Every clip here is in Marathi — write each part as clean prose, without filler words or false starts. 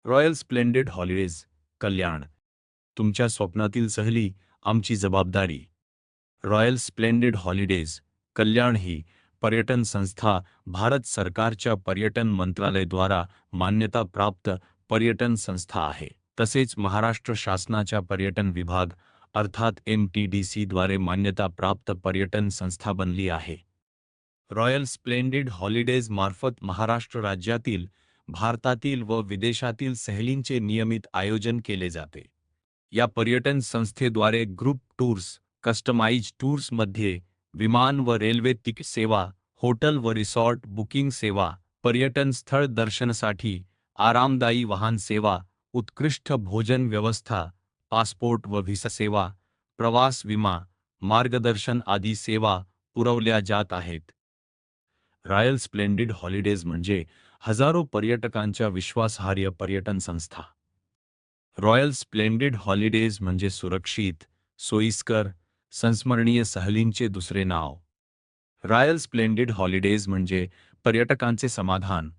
रॉयल स्प्लेंडेड हॉलिडेज कल्याण, तुमच्या स्वप्नातील सहली आमची जबाबदारी. रॉयल स्प्लेंडेड हॉलिडेज कल्याण ही पर्यटन संस्था भारत सरकारच्या पर्यटन मंत्रालयाद्वारा मान्यताप्राप्त पर्यटन संस्था आहे. तसेच महाराष्ट्र शासनाच्या पर्यटन विभाग अर्थात MTDC द्वारे मान्यताप्राप्त पर्यटन संस्था बनली आहे. रॉयल स्प्लेंडेड हॉलिडेज मार्फत महाराष्ट्र राज्यातील, भारतातील व विदेशातील सहलींचे नियमित आयोजन केले जाते. या पर्यटन संस्थेद्वारे ग्रुप टूर्स, कस्टमाइज्ड टूर्समध्ये विमान व रेल्वे तिकीट सेवा, हॉटेल व रिसॉर्ट बुकिंग सेवा, पर्यटन स्थळ दर्शनासाठी आरामदायी वाहन सेवा, उत्कृष्ट भोजन व्यवस्था, पासपोर्ट व व्हिसा सेवा, प्रवास विमा, मार्गदर्शन आदी सेवा पुरवल्या जात आहेत. रॉयल स्प्लेंडेड हॉलिडेज म्हणजे हजारो पर्यटकांच्या विश्वासार्ह पर्यटन संस्था. रॉयल स्प्लेंडेड हॉलिडेज म्हणजे सुरक्षित, सोयीस्कर, संस्मरणीय सहलींचे दुसरे नाव. रॉयल स्प्लेंडेड हॉलिडेज म्हणजे पर्यटकांचे समाधान.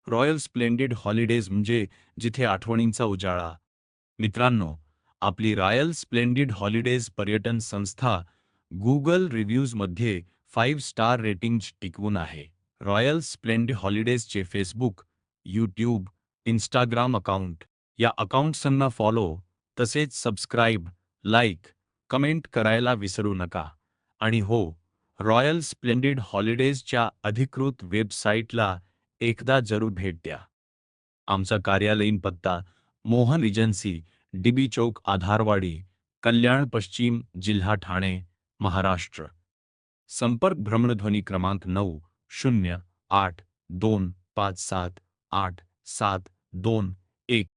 रॉयल स्प्लेंडेड हॉलिडेज म्हणजे जिथे आठवणींचा उजाळा. मित्रांनो, आपली रॉयल स्प्लेंडेड हॉलिडेज पर्यटन संस्था Google रिव्ह्यूजमध्ये 5 स्टार रेटिंग्ज टिकवून आहे. रॉयल स्प्लेंडेड हॉलिडेजचे फेसबुक, यूट्यूब, इंस्टाग्राम अकाउंट, या अकाउंट्सना फॉलो तसेच सबस्क्राईब, लाईक, कमेंट करायला विसरू नका. आणि हो, रॉयल स्प्लेंडेड हॉलिडेजच्या अधिकृत वेबसाईटला एकदा जरूर भेट द्या. आमचा कार्यालयीन पत्ता मोहन एजन्सी, DB चौक, आधारवाडी, कल्याण पश्चिम, जिल्हा ठाणे, महाराष्ट्र. संपर्क भ्रमणध्वनी क्रमांक 9082578721.